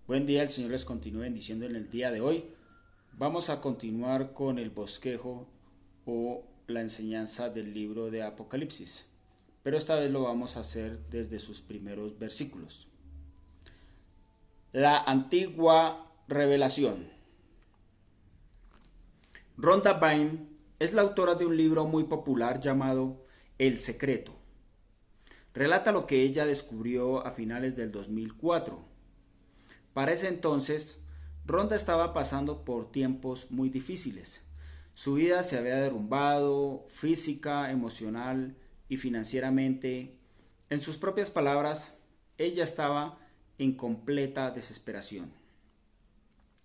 Buen día, el Señor les continúe bendiciendo en el día de hoy. Vamos a continuar con el bosquejo o la enseñanza del libro de Apocalipsis, pero esta vez lo vamos a hacer desde sus primeros versículos. La antigua revelación. Rhonda Byrne es la autora de un libro muy popular llamado El Secreto. Relata lo que ella descubrió a finales del 2004. Para ese entonces, Rhonda estaba pasando por tiempos muy difíciles. Su vida se había derrumbado física, emocional y financieramente. En sus propias palabras, ella estaba en completa desesperación.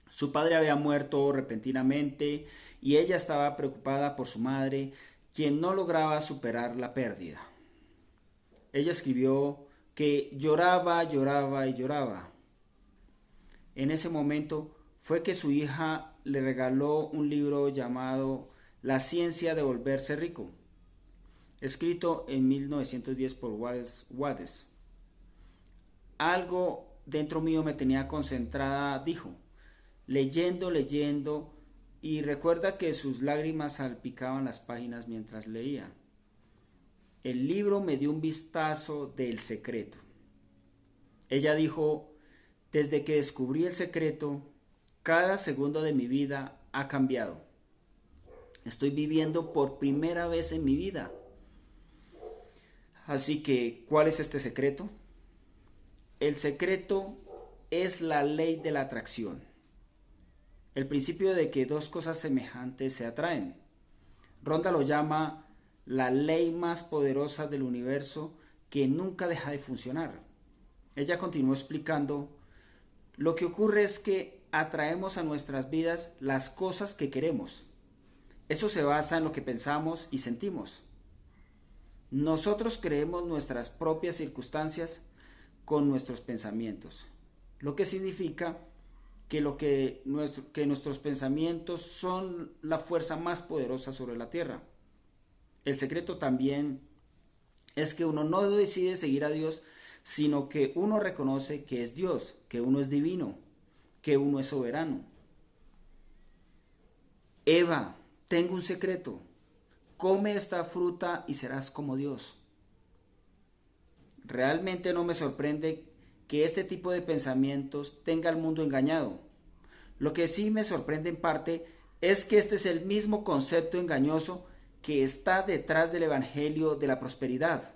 Su padre había muerto repentinamente y ella estaba preocupada por su madre, quien no lograba superar la pérdida. Ella escribió que lloraba, lloraba y lloraba. En ese momento fue que su hija le regaló un libro llamado La ciencia de volverse rico, escrito en 1910 por Wallace Wattles. Algo dentro mío me tenía concentrada, dijo, leyendo, leyendo, y recuerda que sus lágrimas salpicaban las páginas mientras leía. El libro me dio un vistazo del secreto. Ella dijo, desde que descubrí el secreto, cada segundo de mi vida ha cambiado. Estoy viviendo por primera vez en mi vida. Así que, ¿cuál es este secreto? El secreto es la ley de la atracción. El principio de que dos cosas semejantes se atraen. Rhonda lo llama la ley más poderosa del universo que nunca deja de funcionar. Ella continuó explicando, lo que ocurre es que atraemos a nuestras vidas las cosas que queremos. Eso se basa en lo que pensamos y sentimos. Nosotros creemos nuestras propias circunstancias con nuestros pensamientos, lo que significa que nuestros pensamientos son la fuerza más poderosa sobre la tierra. El secreto también es que uno no decide seguir a Dios, sino que uno reconoce que es Dios, que uno es divino, que uno es soberano. Eva, tengo un secreto. Come esta fruta y serás como Dios. Realmente no me sorprende que este tipo de pensamientos tenga al mundo engañado. Lo que sí me sorprende en parte es que este es el mismo concepto engañoso que está detrás del Evangelio de la prosperidad.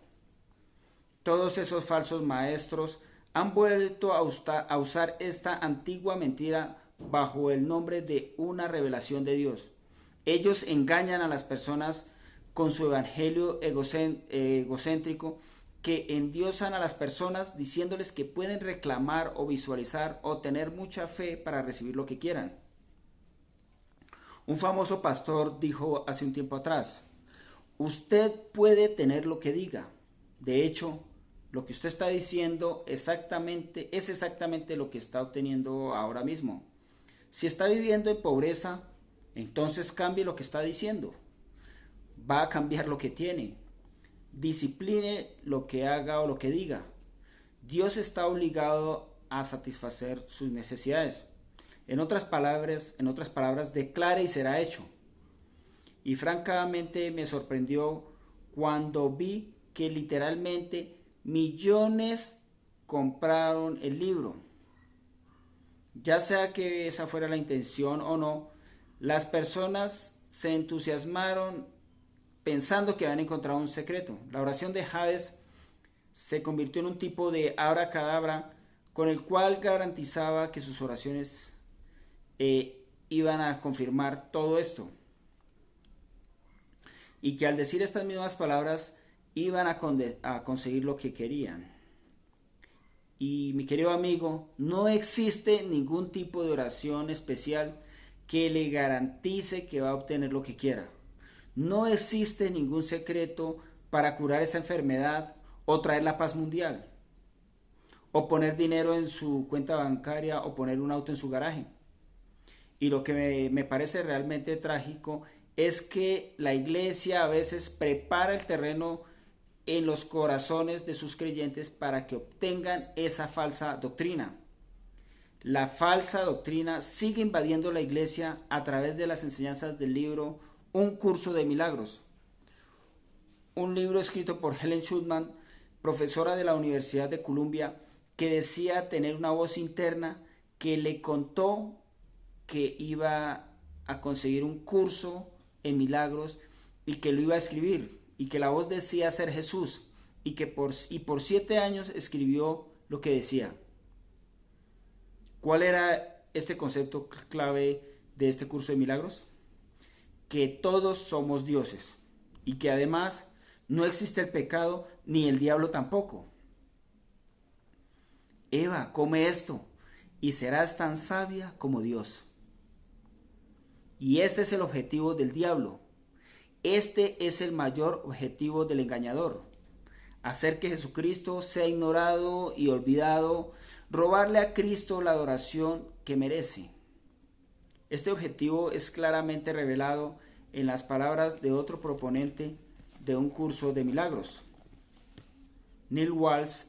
Todos esos falsos maestros han vuelto a usar esta antigua mentira bajo el nombre de una revelación de Dios. Ellos engañan a las personas con su evangelio egocéntrico que endiosan a las personas diciéndoles que pueden reclamar o visualizar o tener mucha fe para recibir lo que quieran. Un famoso pastor dijo hace un tiempo atrás, usted puede tener lo que diga. De hecho, lo que usted está diciendo es exactamente lo que está obteniendo ahora mismo. Si está viviendo en pobreza, entonces cambie lo que está diciendo. Va a cambiar lo que tiene. Discipline lo que haga o lo que diga. Dios está obligado a satisfacer sus necesidades. En otras palabras, declare y será hecho. Y francamente me sorprendió cuando vi que literalmente millones compraron el libro. Ya sea que esa fuera la intención o no, las personas se entusiasmaron pensando que habían encontrado un secreto. La oración de Hades se convirtió en un tipo de abracadabra con el cual garantizaba que sus oraciones iban a confirmar todo esto. Y que al decir estas mismas palabras iban a conseguir lo que querían. Y mi querido amigo, no existe ningún tipo de oración especial que le garantice que va a obtener lo que quiera. No existe ningún secreto para curar esa enfermedad o traer la paz mundial, o poner dinero en su cuenta bancaria o poner un auto en su garaje. Y lo que me parece realmente trágico es que la iglesia a veces prepara el terreno en los corazones de sus creyentes para que obtengan esa falsa doctrina. la falsa doctrina sigue invadiendo la iglesia a través de las enseñanzas del libro Un curso de milagros, un libro escrito por Helen Schucman, profesora de la Universidad de Columbia, que decía tener una voz interna que le contó que iba a conseguir un curso en milagros y que lo iba a escribir, y que la voz decía ser Jesús, y que por 7 años escribió lo que decía. ¿Cuál era este concepto clave de este curso de milagros? Que todos somos dioses y que además no existe el pecado ni el diablo tampoco. Eva, come esto y serás tan sabia como Dios. Y este es el objetivo del diablo. Este es el mayor objetivo del engañador. Hacer que Jesucristo sea ignorado y olvidado, robarle a Cristo la adoración que merece. Este objetivo es claramente revelado en las palabras de otro proponente de un curso de milagros. Neil Walsh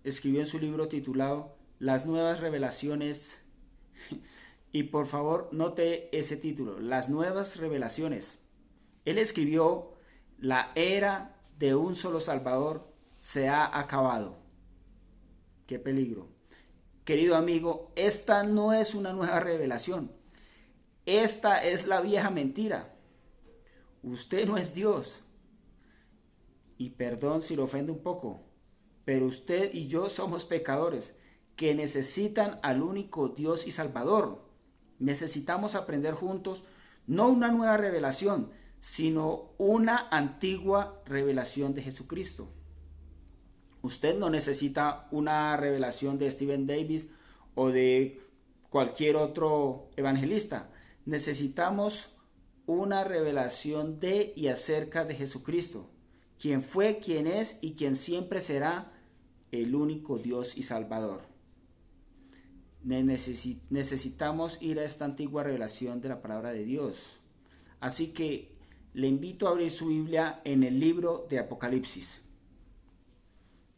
escribió en su libro titulado Las nuevas revelaciones, y por favor note ese título, Las nuevas revelaciones. Él escribió: la era de un solo Salvador se ha acabado. ¡Qué peligro! Querido amigo, esta no es una nueva revelación. Esta es la vieja mentira. Usted no es Dios. Y perdón si lo ofende un poco, pero usted y yo somos pecadores que necesitan al único Dios y Salvador. Necesitamos aprender juntos no una nueva revelación, sino una antigua revelación de Jesucristo. Usted no necesita una revelación de Stephen Davis o de cualquier otro evangelista. Necesitamos una revelación de y acerca de Jesucristo, quien fue, quien es y quien siempre será el único Dios y Salvador. Necesitamos ir a esta antigua revelación de la palabra de Dios. Así que le invito a abrir su Biblia en el libro de Apocalipsis.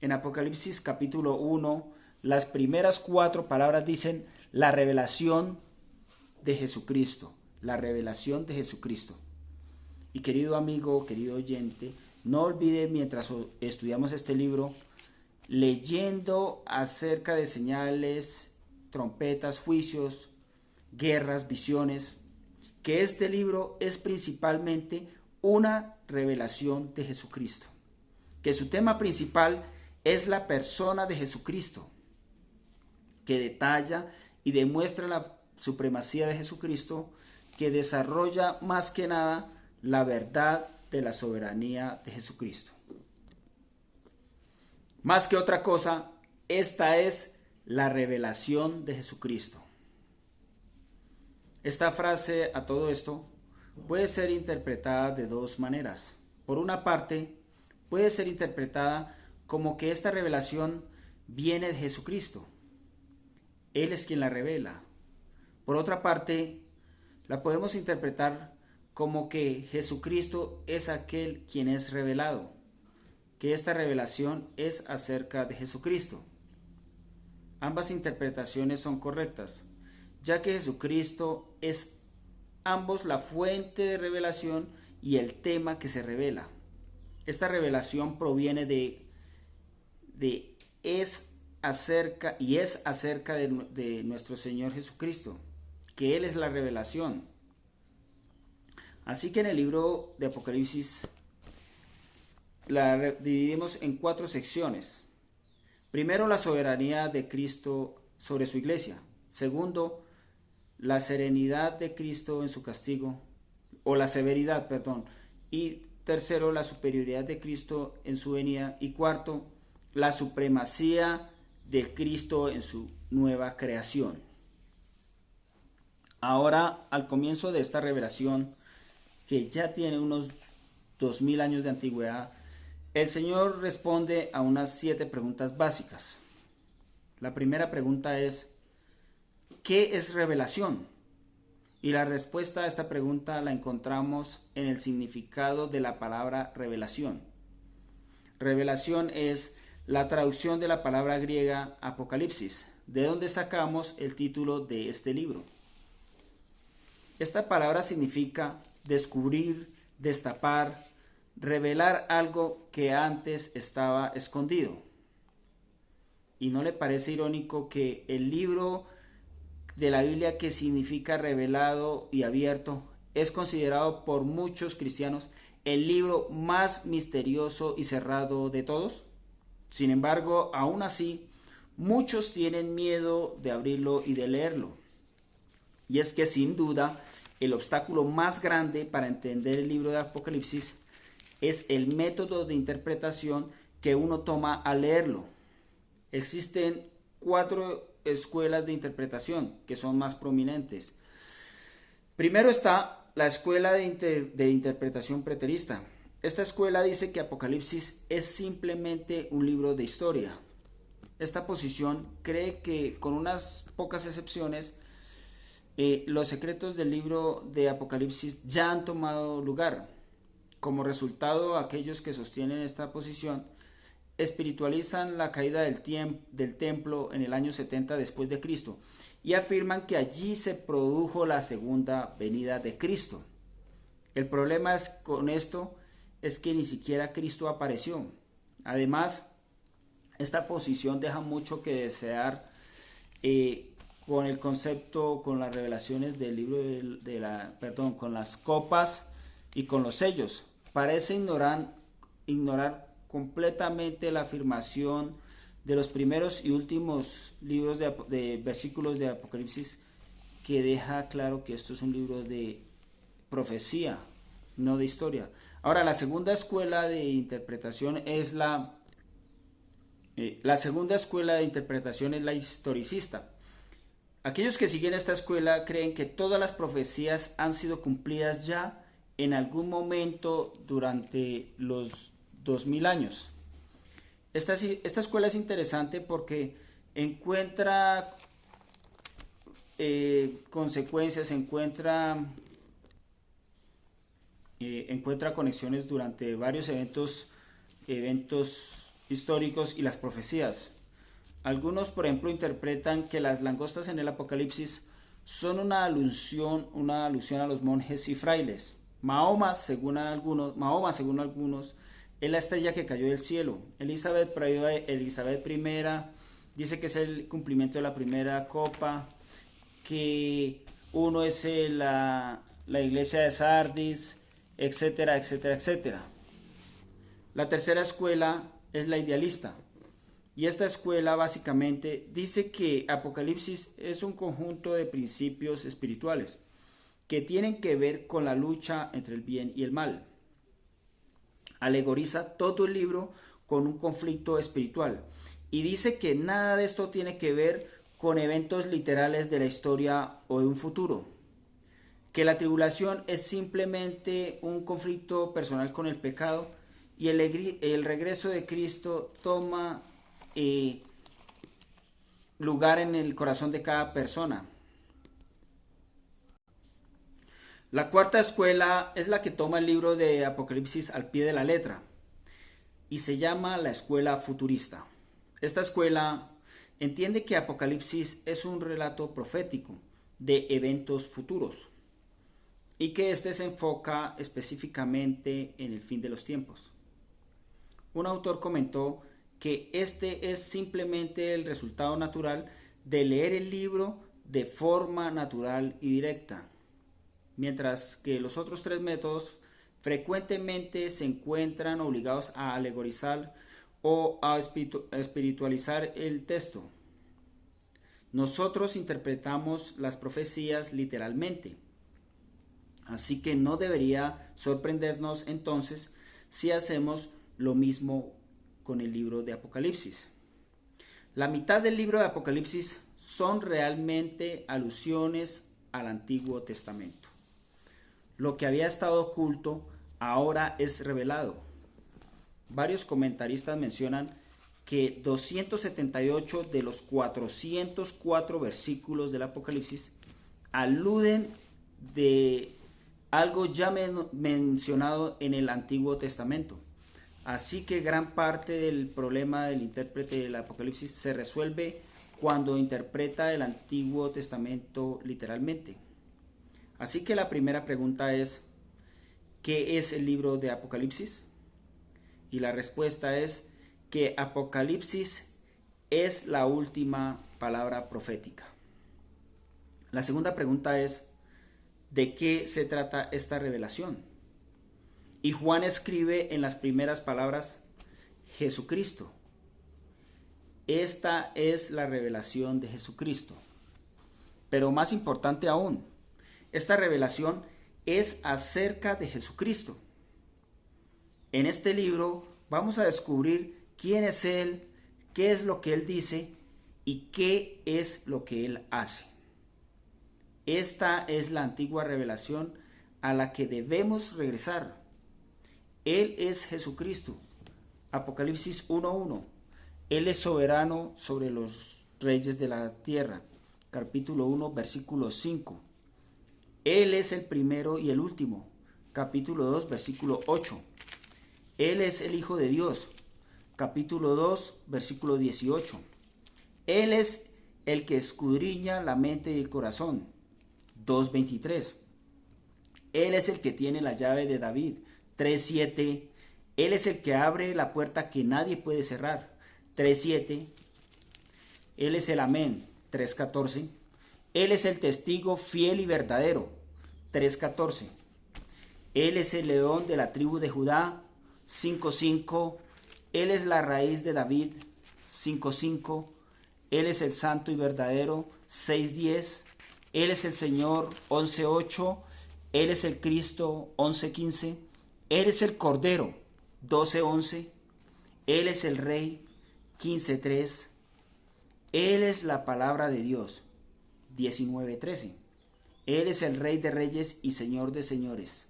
En Apocalipsis capítulo 1, las primeras 4 palabras dicen la revelación de Jesucristo, la revelación de Jesucristo. Y querido amigo, querido oyente, no olvide mientras estudiamos este libro, leyendo acerca de señales, trompetas, juicios, guerras, visiones, que este libro es principalmente una revelación de Jesucristo, que su tema principal es la persona de Jesucristo, que detalla y demuestra la supremacía de Jesucristo, que desarrolla más que nada la verdad de la soberanía de Jesucristo. Más que otra cosa, esta es la revelación de Jesucristo. Esta frase, a todo esto, puede ser interpretada de dos maneras. Por una parte, puede ser interpretada como que esta revelación viene de Jesucristo. Él es quien la revela. Por otra parte, la podemos interpretar como que Jesucristo es aquel quien es revelado, que esta revelación es acerca de Jesucristo. Ambas interpretaciones son correctas, ya que Jesucristo es ambos la fuente de revelación y el tema que se revela. Esta revelación proviene es acerca de nuestro Señor Jesucristo, que Él es la revelación. Así que en el libro de Apocalipsis la dividimos en 4 secciones. Primero, la soberanía de Cristo sobre su iglesia. Segundo, la serenidad de Cristo en su castigo, o la severidad, perdón. Y tercero, la superioridad de Cristo en su venida. Y cuarto, la supremacía de Cristo en su nueva creación. Ahora, al comienzo de esta revelación, que ya tiene unos 2000 años de antigüedad, el Señor responde a unas 7 preguntas básicas. La primera pregunta es: ¿qué es revelación? Y la respuesta a esta pregunta la encontramos en el significado de la palabra revelación. Revelación es la traducción de la palabra griega apocalipsis, de donde sacamos el título de este libro. Esta palabra significa descubrir, destapar, revelar algo que antes estaba escondido. ¿Y no le parece irónico que el libro de la Biblia, que significa revelado y abierto, es considerado por muchos cristianos el libro más misterioso y cerrado de todos? Sin embargo, aún así, muchos tienen miedo de abrirlo y de leerlo. Y es que sin duda, el obstáculo más grande para entender el libro de Apocalipsis es el método de interpretación que uno toma al leerlo. Existen 4 escuelas de interpretación que son más prominentes. Primero está la escuela de interpretación preterista. Esta escuela dice que Apocalipsis es simplemente un libro de historia. Esta posición cree que, con unas pocas excepciones, los secretos del libro de Apocalipsis ya han tomado lugar. Como resultado, aquellos que sostienen esta posición espiritualizan la caída del templo en el año 70 después de Cristo y afirman que allí se produjo la segunda venida de Cristo. El problema con esto es que ni siquiera Cristo apareció. Además, esta posición deja mucho que desear con el concepto, con las revelaciones del libro con las copas y con los sellos. Parece ignorar completamente la afirmación de los primeros y últimos libros de versículos de Apocalipsis, que deja claro que esto es un libro de profecía, no de historia. Ahora, la segunda escuela de interpretación es la historicista. Aquellos que siguen esta escuela creen que todas las profecías han sido cumplidas ya en algún momento durante los 2000 años. Esta escuela es interesante porque encuentra consecuencias, encuentra conexiones durante varios eventos históricos y las profecías. Algunos, por ejemplo, interpretan que las langostas en el Apocalipsis son una alusión a los monjes y frailes. Mahoma, según algunos, es la estrella que cayó del cielo. Elizabeth I dice que es el cumplimiento de la primera copa, que uno es la iglesia de Sardis, etcétera, etcétera, etcétera. La tercera escuela es la idealista. Y esta escuela básicamente dice que Apocalipsis es un conjunto de principios espirituales que tienen que ver con la lucha entre el bien y el mal. Alegoriza todo el libro con un conflicto espiritual y dice que nada de esto tiene que ver con eventos literales de la historia o de un futuro, que la tribulación es simplemente un conflicto personal con el pecado y el regreso de Cristo toma lugar en el corazón de cada persona. La cuarta escuela es la que toma el libro de Apocalipsis al pie de la letra y se llama la escuela futurista. Esta escuela entiende que Apocalipsis es un relato profético de eventos futuros y que éste se enfoca específicamente en el fin de los tiempos. Un autor comentó que este es simplemente el resultado natural de leer el libro de forma natural y directa, mientras que los otros 3 métodos frecuentemente se encuentran obligados a alegorizar o a espiritualizar el texto. Nosotros interpretamos las profecías literalmente, así que no debería sorprendernos entonces si hacemos lo mismo con el libro de Apocalipsis. La mitad del libro de Apocalipsis son realmente alusiones al Antiguo Testamento. Lo que había estado oculto ahora es revelado. Varios comentaristas mencionan que 278 de los 404 versículos del Apocalipsis aluden de algo ya mencionado en el Antiguo Testamento. Así que gran parte del problema del intérprete del Apocalipsis se resuelve cuando interpreta el Antiguo Testamento literalmente. Así que la primera pregunta es, ¿qué es el libro de Apocalipsis? Y la respuesta es que Apocalipsis es la última palabra profética. La segunda pregunta es, ¿de qué se trata esta revelación? Y Juan escribe en las primeras palabras, Jesucristo. Esta es la revelación de Jesucristo. Pero más importante aún, esta revelación es acerca de Jesucristo. En este libro vamos a descubrir quién es Él, qué es lo que Él dice y qué es lo que Él hace. Esta es la antigua revelación a la que debemos regresar. Él es Jesucristo. Apocalipsis 1:1. Él es soberano sobre los reyes de la tierra. Capítulo 1, versículo 5. Él es el primero y el último. Capítulo 2, versículo 8. Él es el Hijo de Dios. Capítulo 2, versículo 18. Él es el que escudriña la mente y el corazón. 2:23. Él es el que tiene la llave de David. 3:7. Él es el que abre la puerta que nadie puede cerrar. 3:7. Él es el Amén. 3:14. Él es el testigo fiel y verdadero. 3:14. Él es el león de la tribu de Judá. 5:5. Él es la raíz de David. 5:5. Él es el santo y verdadero. 6:10. Él es el Señor. 11:8. Él es el Cristo. 11:15. Él es el Cordero. 12:11. Él es el Rey. 15:3. Él es la palabra de Dios. 19:13. Él es el Rey de Reyes y Señor de Señores.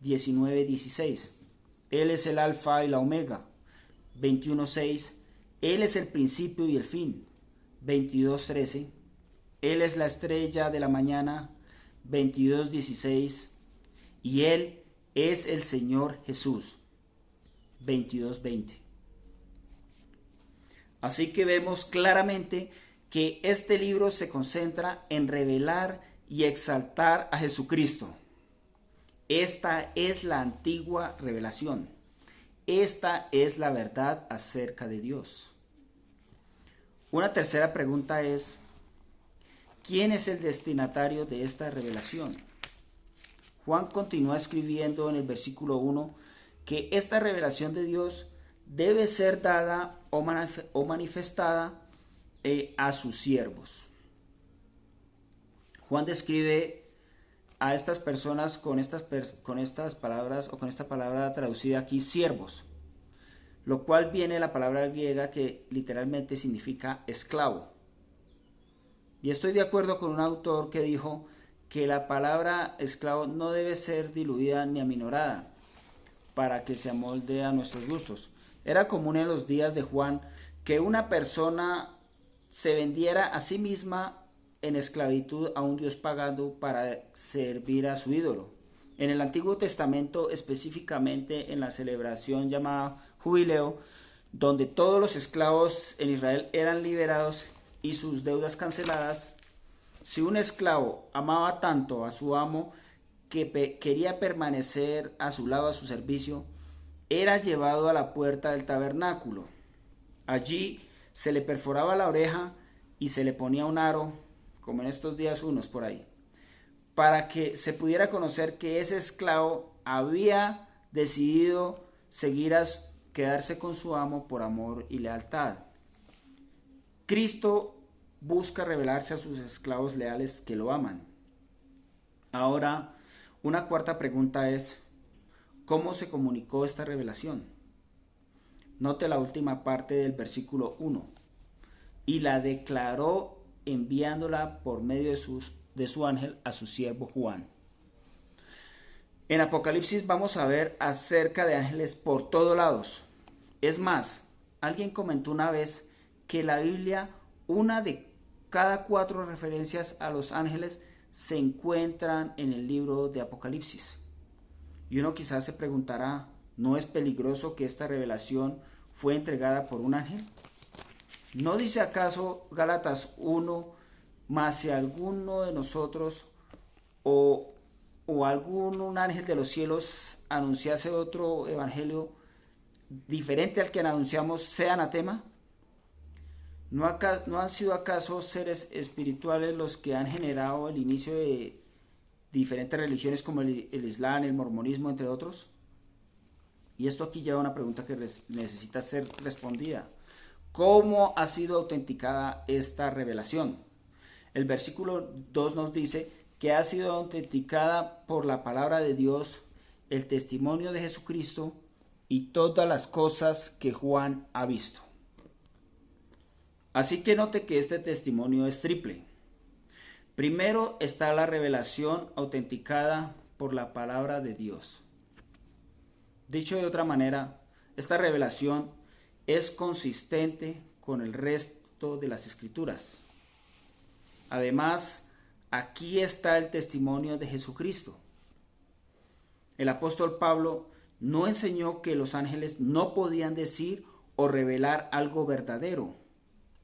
19:16. Él es el Alfa y la Omega. 21:6. Él es el principio y el fin. 22:13. Él es la estrella de la mañana. 22:16. Y Él es el Señor Jesús. 22:20. Así que vemos claramente que este libro se concentra en revelar y exaltar a Jesucristo. Esta es la antigua revelación. Esta es la verdad acerca de Dios. Una tercera pregunta es, ¿quién es el destinatario de esta revelación? Juan continúa escribiendo en el versículo 1 que esta revelación de Dios debe ser dada o manifestada a sus siervos. Juan describe a estas personas con estas palabras o con esta palabra traducida aquí, siervos, lo cual viene de la palabra griega que literalmente significa esclavo. Y estoy de acuerdo con un autor que dijo que la palabra esclavo no debe ser diluida ni aminorada para que se amolde a nuestros gustos. Era común en los días de Juan que una persona se vendiera a sí misma en esclavitud a un dios pagano para servir a su ídolo. En el Antiguo Testamento, específicamente en la celebración llamada Jubileo, donde todos los esclavos en Israel eran liberados y sus deudas canceladas, si un esclavo amaba tanto a su amo que quería permanecer a su lado, a su servicio, era llevado a la puerta del tabernáculo. Allí se le perforaba la oreja y se le ponía un aro, como en estos días unos por ahí, para que se pudiera conocer que ese esclavo había decidido quedarse con su amo por amor y lealtad. Cristo busca revelarse a sus esclavos leales que lo aman. Ahora, una cuarta pregunta es, ¿cómo se comunicó esta revelación? Note la última parte del versículo 1. Y la declaró enviándola por medio de su ángel a su siervo Juan. En Apocalipsis vamos a ver acerca de ángeles por todos lados. Es más, alguien comentó una vez que la Biblia, una de cada 4 referencias a los ángeles se encuentran en el libro de Apocalipsis. Y uno quizás se preguntará, ¿no es peligroso que esta revelación fue entregada por un ángel? ¿No dice acaso Gálatas 1, mas si alguno de nosotros o, o algún un ángel de los cielos anunciase otro evangelio diferente al que anunciamos, sea anatema? ¿No han sido acaso seres espirituales los que han generado el inicio de diferentes religiones como el Islam, el mormonismo, entre otros? Y esto aquí lleva a una pregunta que necesita ser respondida. ¿Cómo ha sido autenticada esta revelación? El versículo 2 nos dice que ha sido autenticada por la palabra de Dios, el testimonio de Jesucristo y todas las cosas que Juan ha visto. Así que note que este testimonio es triple. Primero está la revelación autenticada por la palabra de Dios. Dicho de otra manera, esta revelación es consistente con el resto de las escrituras. Además, aquí está el testimonio de Jesucristo. El apóstol Pablo no enseñó que los ángeles no podían decir o revelar algo verdadero.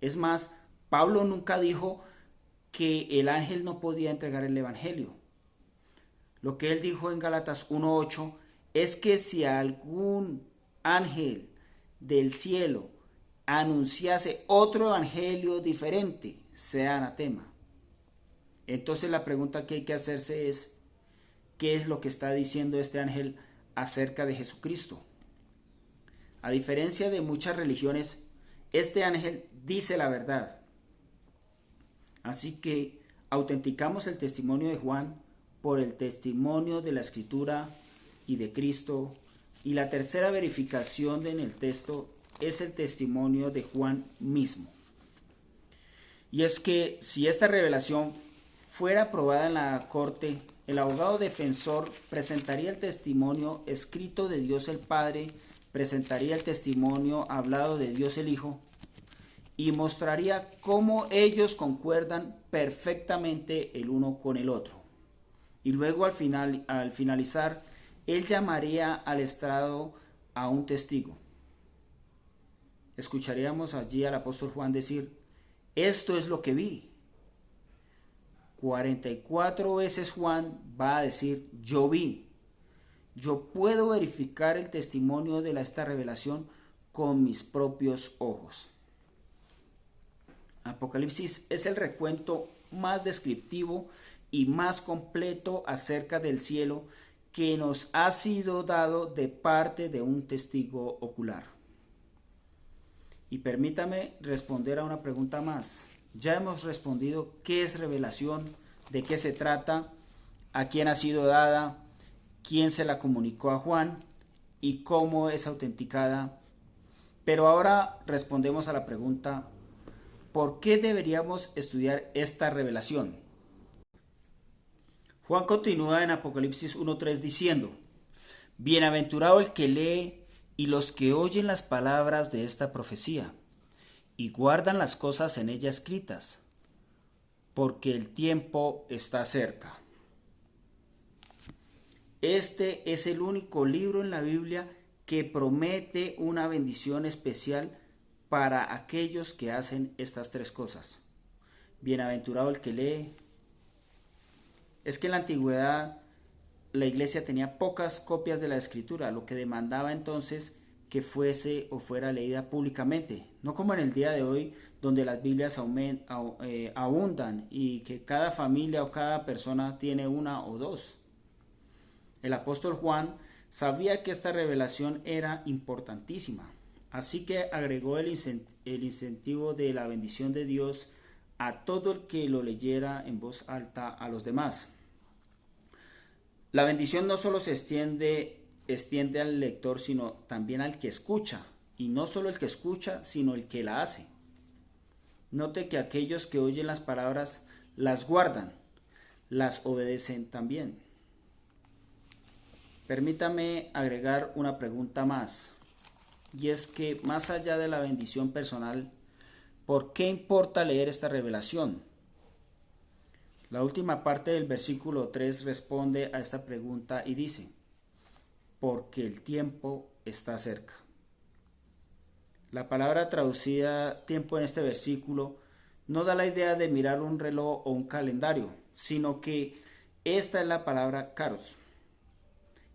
Es más, Pablo nunca dijo que el ángel no podía entregar el evangelio. Lo que él dijo en Gálatas 1:8 es que si algún ángel del cielo anunciase otro evangelio diferente, sea anatema. Entonces la pregunta que hay que hacerse es, ¿qué es lo que está diciendo este ángel acerca de Jesucristo? A diferencia de muchas religiones, este ángel dice la verdad. Así que autenticamos el testimonio de Juan por el testimonio de la Escritura y de Cristo. Y la tercera verificación en el texto es el testimonio de Juan mismo. Y es que si esta revelación fuera aprobada en la corte, el abogado defensor presentaría el testimonio escrito de Dios el Padre, presentaría el testimonio hablado de Dios el Hijo y mostraría cómo ellos concuerdan perfectamente el uno con el otro. Y luego al finalizar, él llamaría al estrado a un testigo. Escucharíamos allí al apóstol Juan decir, esto es lo que vi. 44 veces Juan va a decir, yo vi. Yo puedo verificar el testimonio de esta revelación con mis propios ojos. Apocalipsis es el recuento más descriptivo y más completo acerca del cielo que nos ha sido dado de parte de un testigo ocular. Y permítame responder a una pregunta más. Ya hemos respondido qué es revelación, de qué se trata, a quién ha sido dada, quién se la comunicó a Juan y cómo es autenticada. Pero ahora respondemos a la pregunta, ¿por qué deberíamos estudiar esta revelación? Juan continúa en Apocalipsis 1:3 diciendo, bienaventurado el que lee y los que oyen las palabras de esta profecía y guardan las cosas en ella escritas, porque el tiempo está cerca. Este es el único libro en la Biblia que promete una bendición especial para aquellos que hacen estas tres cosas. Bienaventurado el que lee. Es que en la antigüedad la iglesia tenía pocas copias de la escritura, lo que demandaba entonces que fuese o fuera leída públicamente, no como en el día de hoy donde las Biblias abundan y que cada familia o cada persona tiene una o dos. El apóstol Juan sabía que esta revelación era importantísima, así que agregó el incentivo de la bendición de Dios a todo el que lo leyera en voz alta a los demás. La bendición no solo se extiende al lector, sino también al que escucha, y no solo el que escucha, sino el que la hace. Note que aquellos que oyen las palabras las guardan, las obedecen también. Permítame agregar una pregunta más, y es que más allá de la bendición personal, ¿por qué importa leer esta revelación? La última parte del versículo 3 responde a esta pregunta y dice, porque el tiempo está cerca. La palabra traducida tiempo en este versículo no da la idea de mirar un reloj o un calendario, sino que esta es la palabra kairos,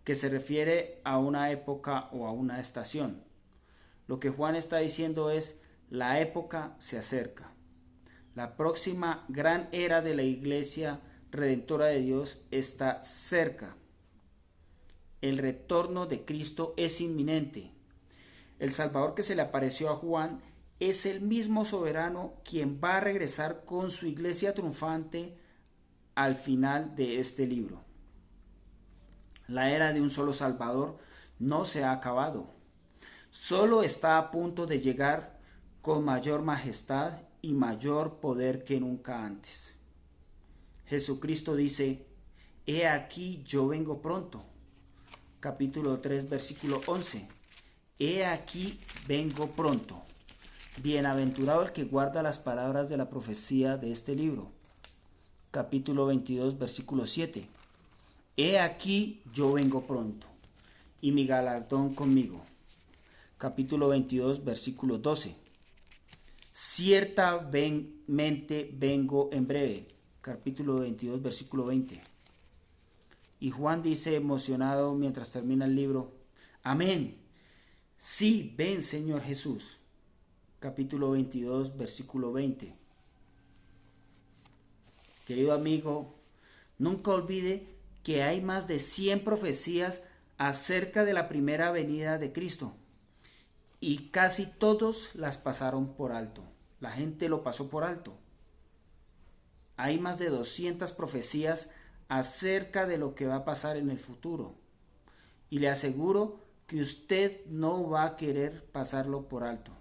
que se refiere a una época o a una estación. Lo que Juan está diciendo es, la época se acerca. La próxima gran era de la iglesia redentora de Dios está cerca. El retorno de Cristo es inminente. El Salvador que se le apareció a Juan es el mismo soberano quien va a regresar con su iglesia triunfante al final de este libro. La era de un solo Salvador no se ha acabado. Solo está a punto de llegar con mayor majestad y mayor poder que nunca antes. Jesucristo dice, he aquí yo vengo pronto. Capítulo 3, versículo 11. He aquí vengo pronto. Bienaventurado el que guarda las palabras de la profecía de este libro. Capítulo 22, versículo 7. He aquí yo vengo pronto, y mi galardón conmigo. Capítulo 22, versículo 12. Ciertamente vengo en breve. Capítulo 22, versículo 20. Y Juan dice emocionado mientras termina el libro, amén. Sí, ven Señor Jesús. Capítulo 22, versículo 20. Querido amigo, nunca olvide que hay más de 100 profecías acerca de la primera venida de Cristo. Y casi todos las pasaron por alto. La gente lo pasó por alto. Hay más de 200 profecías acerca de lo que va a pasar en el futuro. Y le aseguro que usted no va a querer pasarlo por alto.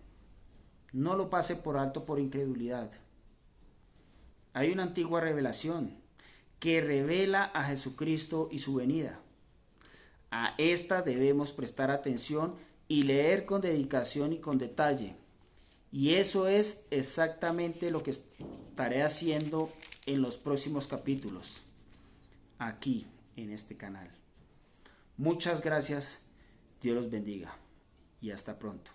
No lo pase por alto por incredulidad. Hay una antigua revelación que revela a Jesucristo y su venida. A esta debemos prestar atención y leer con dedicación y con detalle. Y eso es exactamente lo que estaré haciendo en los próximos capítulos, aquí en este canal. Muchas gracias, Dios los bendiga y hasta pronto.